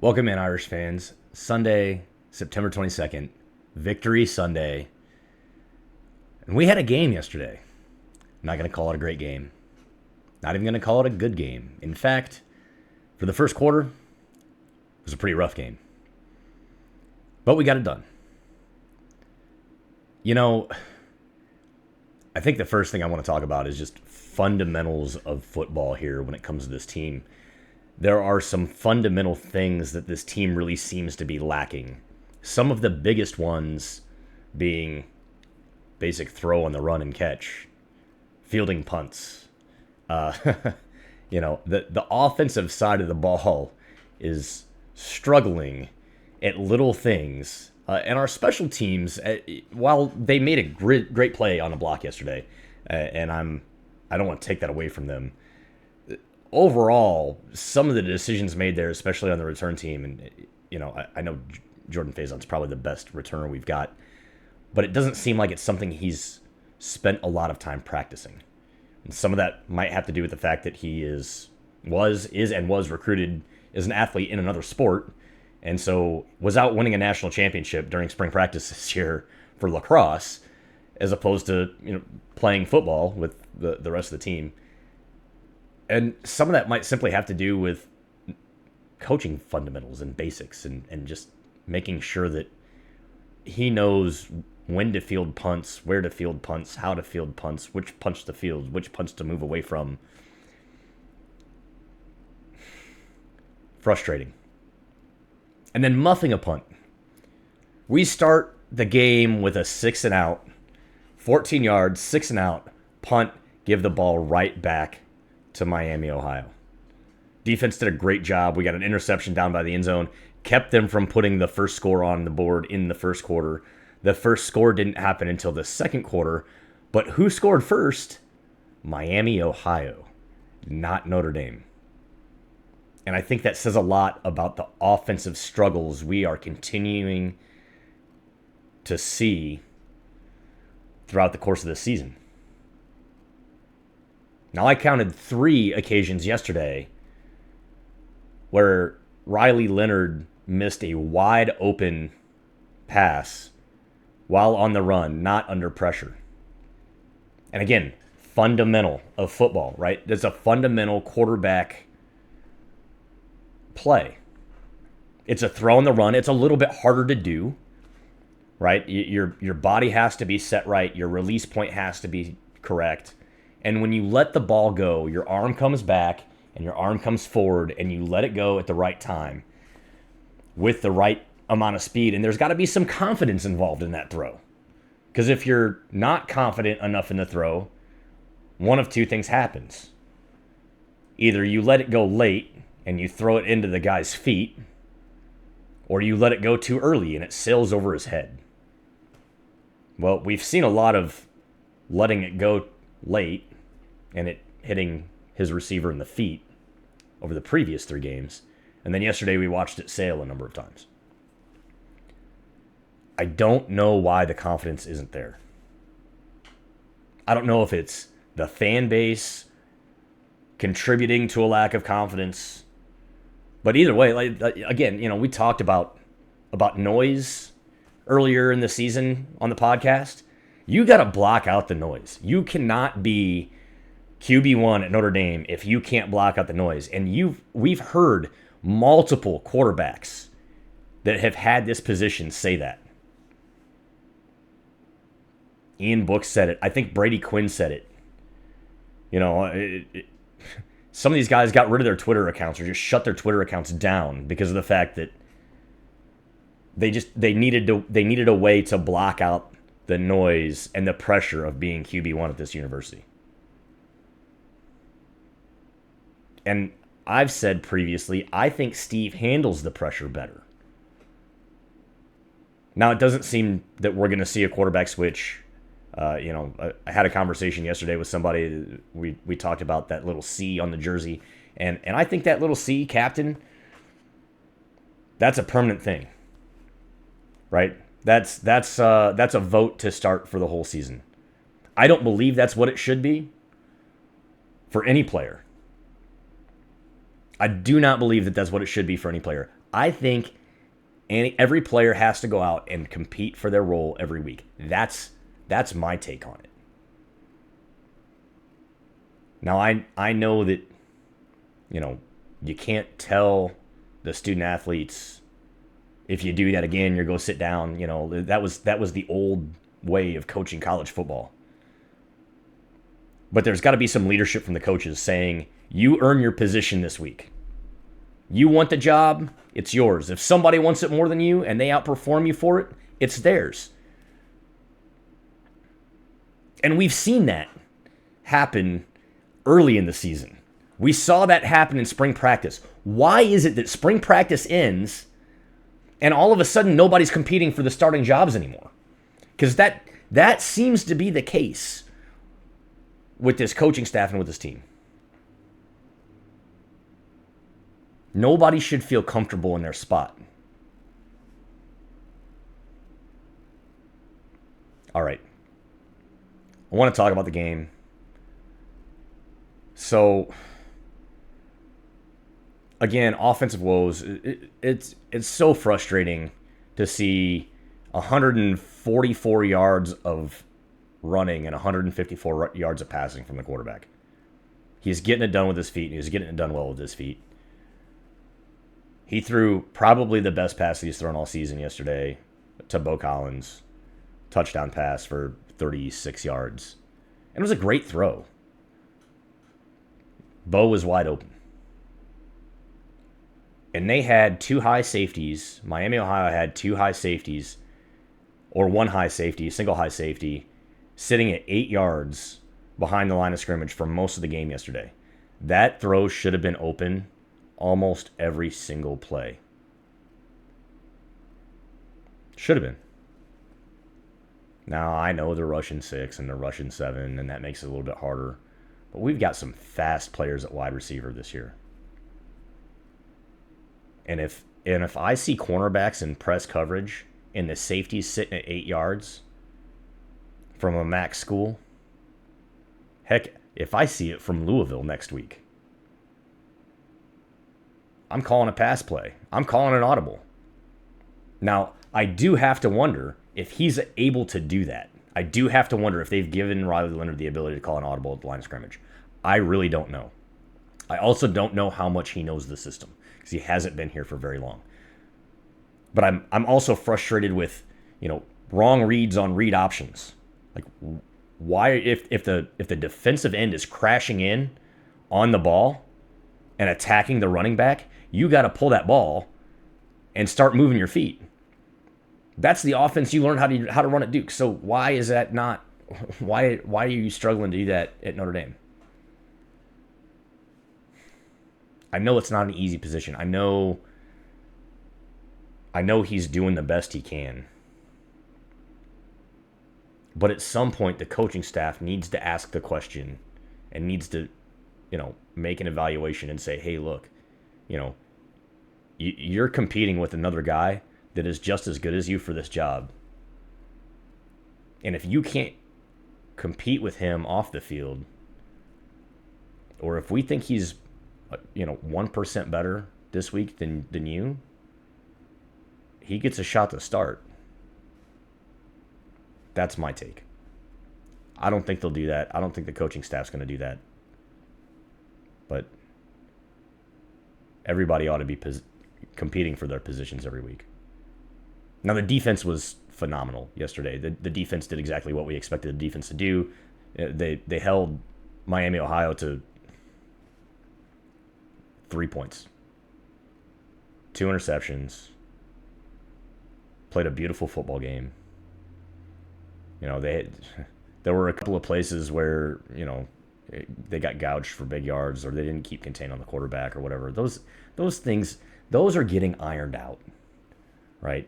Welcome in, Irish fans. Sunday, September 22nd, Victory Sunday. And we had a game yesterday. I'm not going to call it a great game. Not even going to call it a good game. In fact, for the first quarter, it was a pretty rough game. But we got it done. You know, I think the first thing I want to talk about is just fundamentals of football here when it comes to this team. There are some fundamental things that this team really seems to be lacking. Some of the biggest ones being basic throw on the run and catch, fielding punts. The offensive side of the ball is struggling at little things. And our special teams, while they made a great play on the block yesterday, and I don't want to take that away from them. Overall, some of the decisions made there, especially on the return team, and I know Jordan Faison's probably the best returner we've got, but it doesn't seem like it's something he's spent a lot of time practicing. And some of that might have to do with the fact that he was recruited as an athlete in another sport, and so was out winning a national championship during spring practice this year for lacrosse, as opposed to playing football with the rest of the team. And some of that might simply have to do with coaching fundamentals and basics and just making sure that he knows when to field punts, where to field punts, how to field punts, which punch to field, which punch to move away from. Frustrating. And then muffing a punt. We start the game with a 6 and out, 14 yards, 6 and out, punt, give the ball right back to Miami, Ohio. Defense did a great job. We got an interception down by the end zone, kept them from putting the first score on the board in the first quarter. The first score didn't happen until the second quarter, but who scored first? Miami, Ohio, not Notre Dame. And I think that says a lot about the offensive struggles we are continuing to see throughout the course of this season. Now, I counted 3 occasions yesterday where Riley Leonard missed a wide open pass while on the run, not under pressure. And again, fundamental of football, right? There's a fundamental quarterback play. It's a throw on the run. It's a little bit harder to do, right? Your body has to be set right. Your release point has to be correct. And when you let the ball go, your arm comes back and your arm comes forward and you let it go at the right time with the right amount of speed. And there's got to be some confidence involved in that throw. Because if you're not confident enough in the throw, one of two things happens. Either you let it go late and you throw it into the guy's feet, or you let it go too early and it sails over his head. Well, we've seen a lot of letting it go late and it hitting his receiver in the feet over the previous 3 games. And then yesterday we watched it sail a number of times. I don't know why the confidence isn't there. I don't know if it's the fan base contributing to a lack of confidence. But either way, again, we talked about noise earlier in the season on the podcast. You got to block out the noise. You cannot be QB1 at Notre Dame if you can't block out the noise. And we've heard multiple quarterbacks that have had this position say that. Ian Book said it. I think Brady Quinn said it. Some of these guys got rid of their Twitter accounts or just shut their Twitter accounts down because of the fact that they needed a way to block out the noise and the pressure of being QB1 at this university. And I've said previously, I think Steve handles the pressure better. Now, it doesn't seem that we're going to see a quarterback switch. I had a conversation yesterday with somebody. We talked about that little C on the jersey. And I think that little C, captain, that's a permanent thing. Right? That's a vote to start for the whole season. I don't believe that's what it should be for any player. I do not believe that that's what it should be for any player. I think every player has to go out and compete for their role every week. That's my take on it. Now, I know that, you can't tell the student athletes, if you do that again, you're going to sit down. That was the old way of coaching college football. But there's got to be some leadership from the coaches saying, you earn your position this week. You want the job, it's yours. If somebody wants it more than you and they outperform you for it, it's theirs. And we've seen that happen early in the season. We saw that happen in spring practice. Why is it that spring practice ends and all of a sudden nobody's competing for the starting jobs anymore? Because that seems to be the case with this coaching staff and with this team. Nobody should feel comfortable in their spot. All right. I want to talk about the game. So, again, offensive woes. It's so frustrating to see 144 yards of running and 154 yards of passing from the quarterback. He's getting it done with his feet, and he's getting it done well with his feet. He threw probably the best pass that he's thrown all season yesterday to Bo Collins. Touchdown pass for 36 yards. And it was a great throw. Bo was wide open. And they had two high safeties. Miami, Ohio had two high safeties, or one high safety, single high safety, sitting at 8 yards behind the line of scrimmage for most of the game yesterday. That throw should have been open almost every single play. Should have been. Now, I know they're rushing 6 and they're rushing 7, and that makes it a little bit harder. But we've got some fast players at wide receiver this year. And if I see cornerbacks in press coverage and the safeties sitting at 8 yards from a MAC school, heck, if I see it from Louisville next week, I'm calling a pass play. I'm calling an audible. Now, I do have to wonder if he's able to do that. I do have to wonder if they've given Riley Leonard the ability to call an audible at the line of scrimmage. I really don't know. I also don't know how much he knows the system because he hasn't been here for very long. But I'm also frustrated with, wrong reads on read options. Like, why if the defensive end is crashing in on the ball and attacking the running back, you got to pull that ball and start moving your feet. That's the offense you learned how to run at Duke. So why is that not? Why are you struggling to do that at Notre Dame? I know it's not an easy position. I know he's doing the best he can. But at some point, the coaching staff needs to ask the question and needs to, make an evaluation and say, hey, look, you're competing with another guy that is just as good as you for this job. And if you can't compete with him off the field, or if we think he's 1% better this week than you, he gets a shot to start. That's my take. I don't think they'll do that. I don't think the coaching staff's going to do that. But everybody ought to be competing for their positions every week. Now, the defense was phenomenal yesterday. The defense did exactly what we expected the defense to do. They held Miami, Ohio to 3 points. 2 interceptions. Played a beautiful football game. There were a couple of places where, they got gouged for big yards or they didn't keep contained on the quarterback or whatever. Those things, those are getting ironed out, right?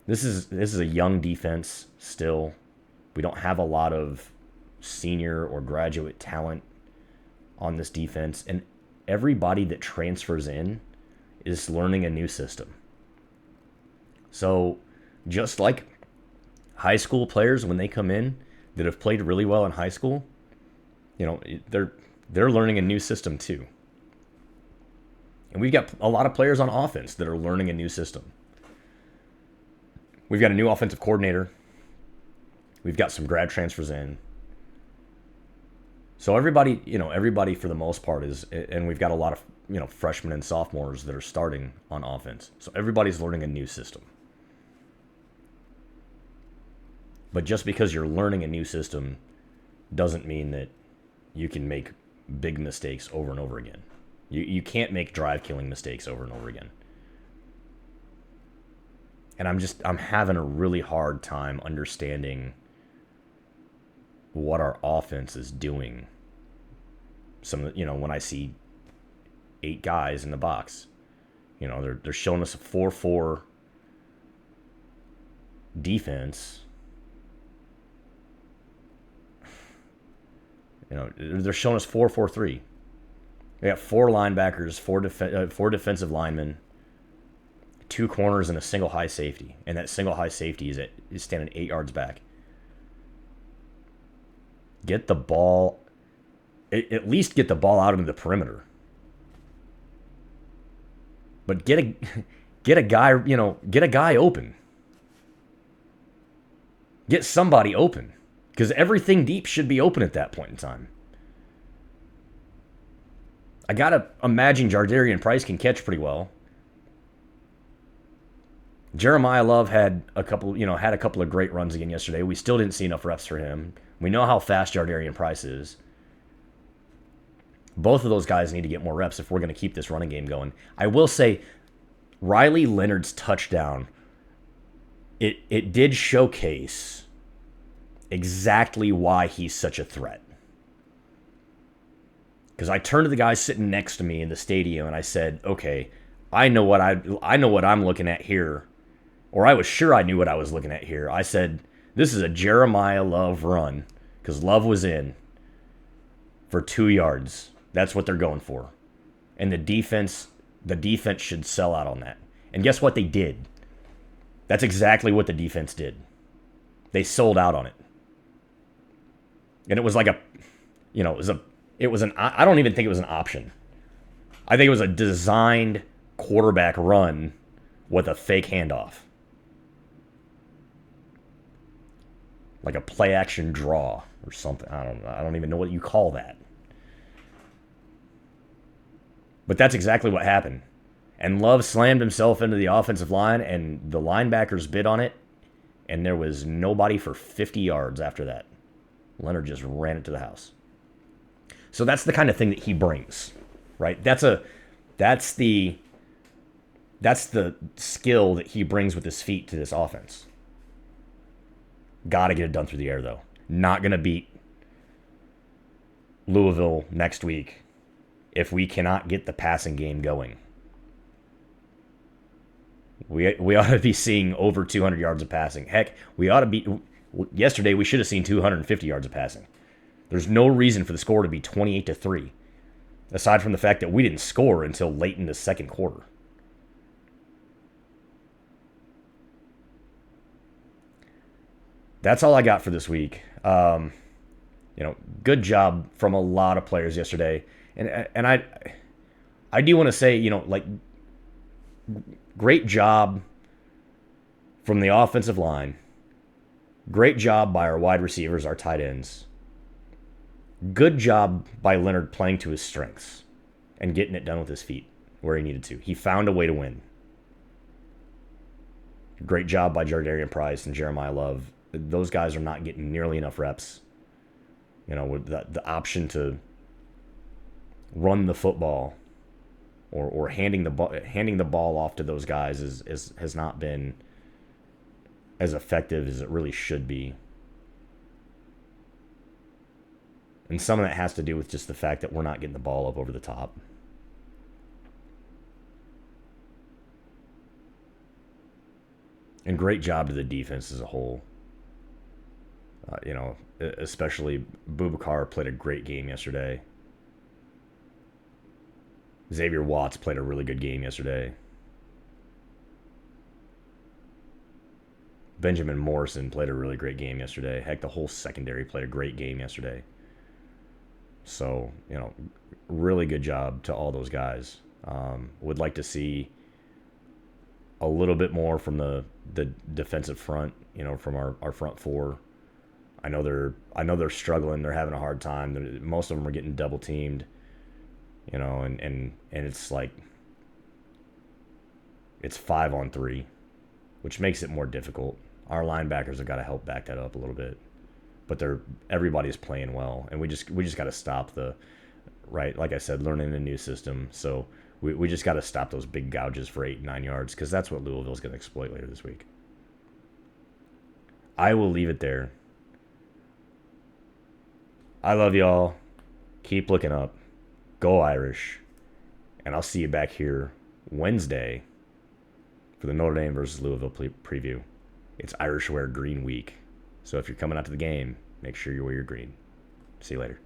This is a young defense still. We don't have a lot of senior or graduate talent on this defense, and everybody that transfers in is learning a new system. So just like high school players when they come in that have played really well in high school, they're learning a new system too. And we've got a lot of players on offense that are learning a new system. We've got a new offensive coordinator. We've got some grad transfers in. So everybody for the most part is, and we've got a lot of, freshmen and sophomores that are starting on offense. So everybody's learning a new system. But just because you're learning a new system doesn't mean that you can make big mistakes over and over again. You can't make drive-killing mistakes over and over again. And I'm having a really hard time understanding what our offense is doing. When I see 8 guys in the box, they're showing us a 4-4 defense. They're showing us 4-4-3. They got 4 linebackers, 4 defensive linemen, 2 corners, and a single high safety. And that single high safety is standing 8 yards back. Get the ball, at least get the ball out into the perimeter. But get a guy open. Get somebody open. Because everything deep should be open at that point in time. I gotta imagine Jardarian Price can catch pretty well. Jeremiah Love had a couple of great runs again yesterday. We still didn't see enough reps for him. We know how fast Jardarian Price is. Both of those guys need to get more reps if we're going to keep this running game going. I will say, Riley Leonard's touchdown, it did showcase exactly why he's such a threat. Because I turned to the guy sitting next to me in the stadium and I said, okay, I know what I'm looking at here. Or I was sure I knew what I was looking at here. I said, this is a Jeremiah Love run. Because Love was in for 2 yards. That's what they're going for. And the defense should sell out on that. And guess what they did? That's exactly what the defense did. They sold out on it. And it was like I don't even think it was an option. I think it was a designed quarterback run with a fake handoff. Like a play action draw or something. I don't even know what you call that. But that's exactly what happened. And Love slammed himself into the offensive line, and the linebackers bid on it, and there was nobody for 50 yards after that. Leonard just ran it to the house. So that's the kind of thing that he brings, right? That's the skill that he brings with his feet to this offense. Got to get it done through the air, though. Not going to beat Louisville next week if we cannot get the passing game going. We ought to be seeing over 200 yards of passing. Heck, yesterday we should have seen 250 yards of passing. There's no reason for the score to be 28-3, aside from the fact that we didn't score until late in the second quarter. That's all I got for this week. Good job from a lot of players yesterday, and I do want to say, great job from the offensive line. Great job by our wide receivers, our tight ends. Good job by Leonard playing to his strengths and getting it done with his feet where he needed to. He found a way to win. Great job by Jardarian Price and Jeremiah Love. Those guys are not getting nearly enough reps. With the option to run the football or handing the ball off to those guys has not been as effective as it really should be. And some of that has to do with just the fact that we're not getting the ball up over the top. And great job to the defense as a whole. Especially Boubacar played a great game yesterday. Xavier Watts played a really good game yesterday. Benjamin Morrison played a really great game yesterday. Heck, the whole secondary played a great game yesterday. So, really good job to all those guys. Would like to see a little bit more from the defensive front, from our front four. I know they're struggling. They're having a hard time. Most of them are getting double teamed, and it's like it's 5-on-3, which makes it more difficult. Our linebackers have got to help back that up a little bit, but everybody's playing well, and we just got to stop right. Like I said, learning a new system, so we just got to stop those big gouges for 8-9 yards, because that's what Louisville's going to exploit later this week. I will leave it there. I love y'all. Keep looking up. Go Irish. And I'll see you back here Wednesday for the Notre Dame versus Louisville preview. It's Irish Wear Green Week. So if you're coming out to the game, make sure you wear your green. See you later.